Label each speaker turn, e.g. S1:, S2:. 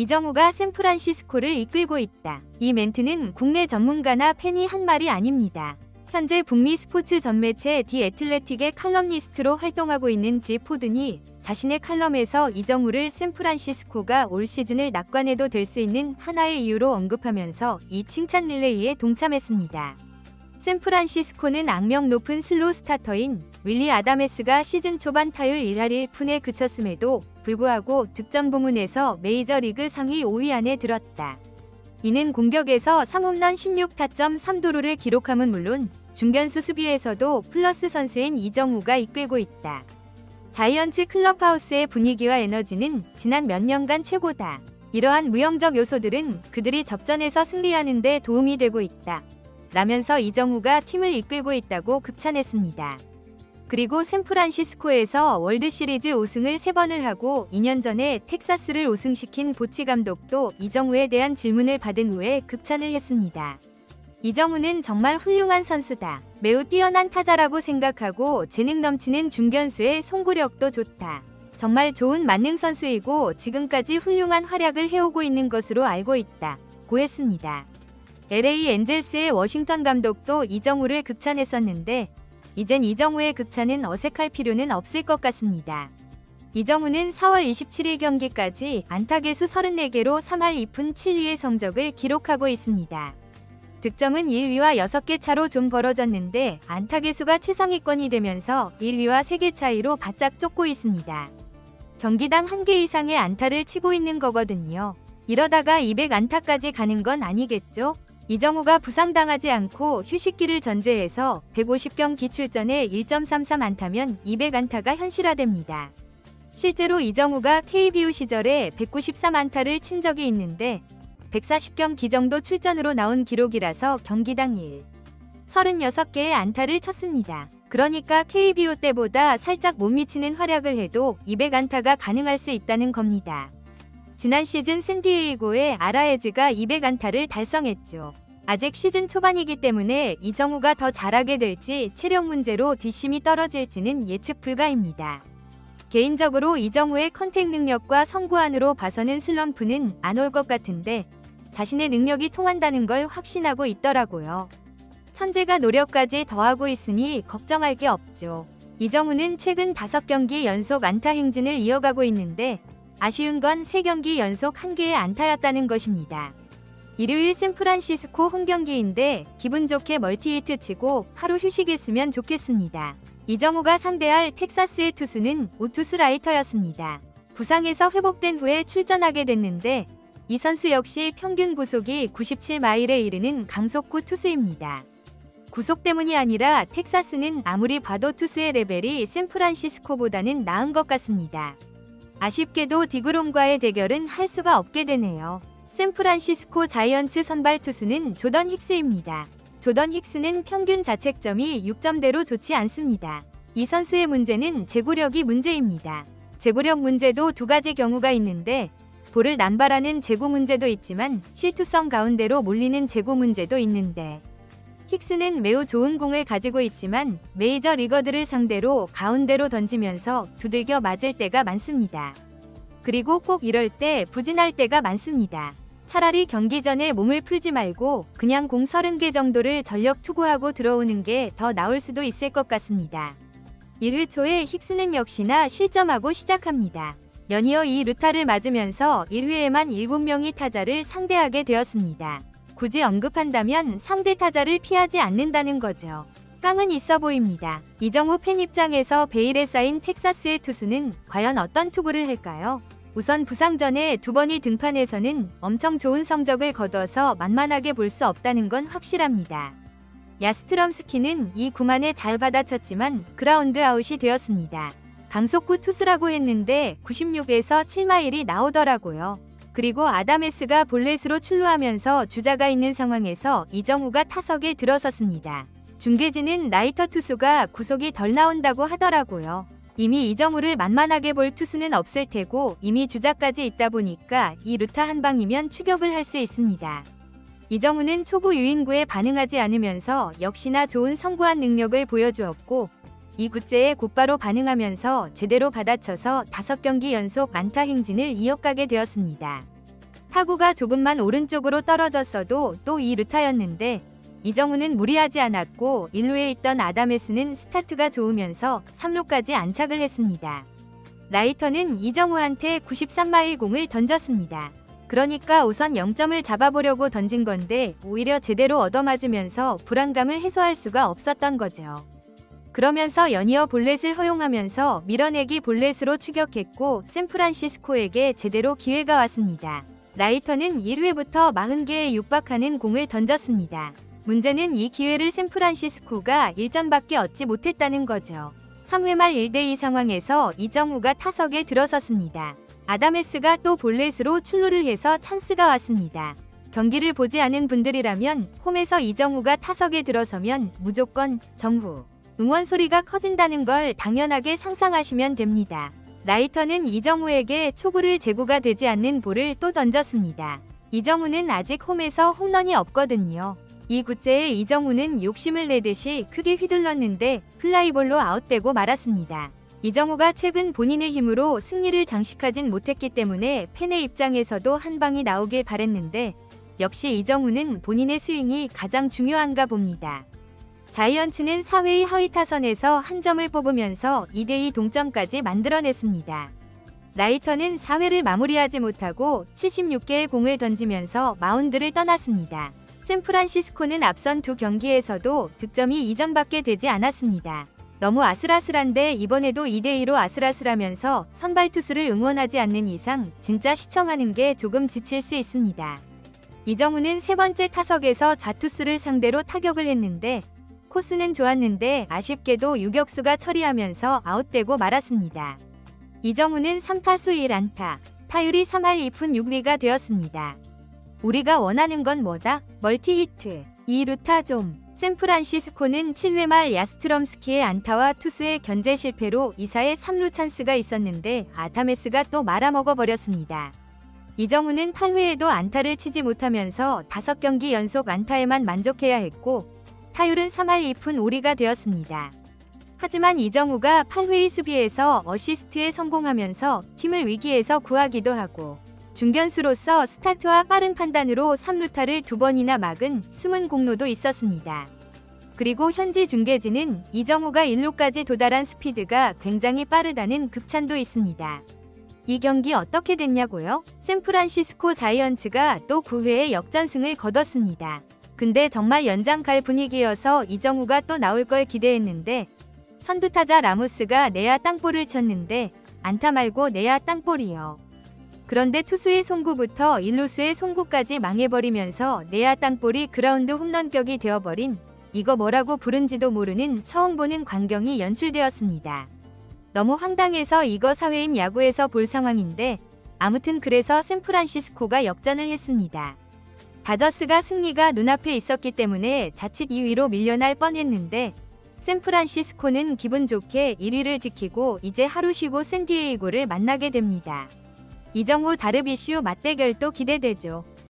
S1: 이정우가 샌프란시스코를 이끌고 있다. 이 멘트는 국내 전문가나 팬이 한 말이 아닙니다. 현재 북미 스포츠 전매체 디 애틀레틱의 칼럼니스트로 활동하고 있는 지 포든이 자신의 칼럼에서 이정우를 샌프란시스코가 올 시즌을 낙관해도 될 수 있는 하나의 이유로 언급하면서 이 칭찬 릴레이에 동참했습니다. 샌프란시스코는 악명 높은 슬로우 스타터인 윌리 아다메스가 시즌 초반 타율 1할 1푼에 그쳤음에도 불구하고 득점 부문에서 메이저리그 상위 5위 안에 들었다. 이는 공격에서 3홈런 16타점 3도루를 기록함은 물론 중견수 수비에서도 플러스 선수인 이정우가 이끌고 있다. 자이언츠 클럽하우스의 분위기와 에너지는 지난 몇 년간 최고다. 이러한 무형적 요소들은 그들이 접전에서 승리하는 데 도움이 되고 있다. 라면서 이정우가 팀을 이끌고 있다고 극찬했습니다. 그리고 샌프란시스코에서 월드시리즈 우승을 3번을 하고 2년 전에 텍사스를 우승시킨 보치 감독도 이정우에 대한 질문을 받은 후에 극찬을 했습니다. 이정우는 정말 훌륭한 선수다. 매우 뛰어난 타자라고 생각하고 재능 넘치는 중견수의 송구력도 좋다. 정말 좋은 만능 선수이고 지금까지 훌륭한 활약을 해오고 있는 것으로 알고 있다. 고 했습니다. LA 엔젤스의 워싱턴 감독도 이정우를 극찬했었는데 이젠 이정우의 극찬은 어색할 필요는 없을 것 같습니다. 이정우는 4월 27일 경기까지 안타 개수 34개로 3할 2푼 7리의 성적을 기록하고 있습니다. 득점은 1위와 6개 차로 좀 벌어졌는데 안타 개수가 최상위권이 되면서 1위와 3개 차이로 바짝 쫓고 있습니다. 경기당 1개 이상의 안타를 치고 있는 거거든요. 이러다가 200안타까지 가는 건 아니겠죠? 이정우가 부상당하지 않고 휴식기를 전제해서 150경기 출전에 1.33안타면 200안타가 현실화됩니다. 실제로 이정우가 KBO 시절에 193안타를 친 적이 있는데 140경기 정도 출전으로 나온 기록이라서 경기당 36개의 안타를 쳤습니다. 그러니까 KBO 때보다 살짝 못 미치는 활약을 해도 200안타가 가능할 수 있다는 겁니다. 지난 시즌 샌디에이고의 아라에즈가 200안타를 달성했죠. 아직 시즌 초반이기 때문에 이정우가 더 잘하게 될지 체력 문제로 뒷심이 떨어질지는 예측 불가입니다. 개인적으로 이정우의 컨택 능력과 성구안으로 봐서는 슬럼프는 안 올 것 같은데 자신의 능력이 통한다는 걸 확신하고 있더라고요. 천재가 노력까지 더하고 있으니 걱정할 게 없죠. 이정우는 최근 5경기 연속 안타 행진을 이어가고 있는데 아쉬운 건 3경기 연속 1개의 안타였다는 것입니다. 일요일 샌프란시스코 홈경기인데 기분 좋게 멀티히트 치고 하루 휴식했으면 좋겠습니다. 이정우가 상대할 텍사스의 투수는 우투수 라이터였습니다. 부상에서 회복된 후에 출전하게 됐는데 이 선수 역시 평균 구속이 97마일에 이르는 강속구 투수입니다. 구속 때문이 아니라 텍사스는 아무리 봐도 투수의 레벨이 샌프란시스코보다는 나은 것 같습니다. 아쉽게도 디그롬과의 대결은 할 수가 없게 되네요. 샌프란시스코 자이언츠 선발 투수는 조던 힉스입니다. 조던 힉스는 평균 자책점이 6점대로 좋지 않습니다. 이 선수의 문제는 제구력이 문제입니다. 제구력 문제도 2가지 경우가 있는데 볼을 남발하는 제구 문제도 있지만 실투성 가운데로 몰리는 제구 문제도 있는데 힉스는 매우 좋은 공을 가지고 있지만 메이저 리거들을 상대로 가운데로 던지면서 두들겨 맞을 때가 많습니다. 그리고 꼭 이럴 때 부진할 때가 많습니다. 차라리 경기 전에 몸을 풀지 말고 그냥 공 30개 정도를 전력 투구하고 들어오는 게 더 나을 수도 있을 것 같습니다. 1회 초에 힉스는 역시나 실점하고 시작합니다. 연이어 이 루타를 맞으면서 1회에만 7명이 타자를 상대하게 되었습니다. 굳이 언급한다면 상대 타자를 피하지 않는다는 거죠. 깡은 있어 보입니다. 이정우 팬 입장에서 베일에 쌓인 텍사스의 투수는 과연 어떤 투구를 할까요? 우선 부상 전에 2번이 등판에서는 엄청 좋은 성적을 거둬서 만만하게 볼 수 없다는 건 확실합니다. 야스트럼스키는 이 구만에 잘 받아쳤지만 그라운드 아웃이 되었습니다. 강속구 투수라고 했는데 96에서 7마일이 나오더라고요. 그리고 아다메스가 볼넷으로 출루하면서 주자가 있는 상황에서 이정우가 타석에 들어섰습니다. 중계진은 라이터 투수가 구속이 덜 나온다고 하더라고요. 이미 이정우를 만만하게 볼 투수는 없을 테고 이미 주자까지 있다 보니까 이 루타 한 방이면 추격을 할 수 있습니다. 이정우는 초구 유인구에 반응하지 않으면서 역시나 좋은 성구한 능력을 보여주었고 이 굿제에 곧바로 반응하면서 제대로 받아쳐서 5경기 연속 안타 행진을 이어가게 되었습니다. 타구가 조금만 오른쪽으로 떨어졌어도 또 2루타였는데 이정우는 무리하지 않았고 1루에 있던 아담에스는 스타트가 좋으면서 3루까지 안착을 했습니다. 라이터는 이정우한테 93마일 공을 던졌습니다. 그러니까 우선 0점을 잡아보려고 던진 건데 오히려 제대로 얻어맞으면서 불안감을 해소할 수가 없었던 거죠. 그러면서 연이어 볼넷을 허용하면서 밀어내기 볼넷으로 추격했고 샌프란시스코에게 제대로 기회가 왔습니다. 라이터는 1회부터 40개에 육박하는 공을 던졌습니다. 문제는 이 기회를 샌프란시스코가 1점밖에 얻지 못했다는 거죠. 3회 말 1대2 상황에서 이정우가 타석에 들어섰습니다. 아담에스가 또 볼넷으로 출루를 해서 찬스가 왔습니다. 경기를 보지 않은 분들이라면 홈에서 이정우가 타석에 들어서면 무조건 정후 응원 소리가 커진다는 걸 당연하게 상상하시면 됩니다. 라이터는 이정우에게 초구를 제구가 되지 않는 볼을 또 던졌습니다. 이정우는 아직 홈에서 홈런이 없거든요. 이 구째에 이정우는 욕심을 내듯이 크게 휘둘렀는데 플라이볼로 아웃되고 말았습니다. 이정우가 최근 본인의 힘으로 승리를 장식하진 못했기 때문에 팬의 입장에서도 한 방이 나오길 바랬는데 역시 이정우는 본인의 스윙이 가장 중요한가 봅니다. 자이언츠는 4회의 하위 타선에서 한 점을 뽑으면서 2대2 동점까지 만들어냈습니다. 라이터는 4회를 마무리하지 못하고 76개의 공을 던지면서 마운드를 떠났습니다. 샌프란시스코는 앞선 두 경기에서도 득점이 2점밖에 되지 않았습니다. 너무 아슬아슬한데 이번에도 2대2로 아슬아슬하면서 선발 투수를 응원하지 않는 이상 진짜 시청하는 게 조금 지칠 수 있습니다. 이정우는 세 번째 타석에서 좌투수를 상대로 타격을 했는데 코스는 좋았는데 아쉽게도 유격수가 처리하면서 아웃되고 말았습니다. 이정우는 3타수 1안타, 타율이 3할 2푼 6리가 되었습니다. 우리가 원하는 건 뭐다? 멀티히트, 2루타 좀. 샌프란시스코는 7회 말 야스트럼스키의 안타와 투수의 견제 실패로 2사의 3루 찬스가 있었는데 아담에스가 또 말아먹어버렸습니다. 이정우는 8회에도 안타를 치지 못하면서 5경기 연속 안타에만 만족해야 했고 타율은 3할 2푼 5리가 되었습니다. 하지만 이정우가 8회의 수비에서 어시스트에 성공하면서 팀을 위기에서 구하기도 하고 중견수로서 스타트와 빠른 판단으로 3루타를 2번이나 막은 숨은 공로도 있었습니다. 그리고 현지 중계진은 이정우가 1루까지 도달한 스피드가 굉장히 빠르다는 극찬도 있습니다. 이 경기 어떻게 됐냐고요? 샌프란시스코 자이언츠가 또 9회에 역전승을 거뒀습니다. 근데 정말 연장 갈 분위기여서 이정우가 또 나올 걸 기대했는데 선두타자 라모스가 내야 땅볼을 쳤는데 안타 말고 내야 땅볼이요. 그런데 투수의 송구부터 1루수의 송구까지 망해버리면서 내야 땅볼이 그라운드 홈런격이 되어버린 이거 뭐라고 부른지도 모르는 처음 보는 광경이 연출되었습니다. 너무 황당해서 이거 사회인 야구에서 볼 상황인데 아무튼 그래서 샌프란시스코가 역전을 했습니다. 다저스가 승리가 눈앞에 있었기 때문에 자칫 2위로 밀려날 뻔했는데 샌프란시스코는 기분 좋게 1위를 지키고 이제 하루 쉬고 샌디에이고를 만나게 됩니다. 이정우 다르비슈 맞대결도 기대되죠.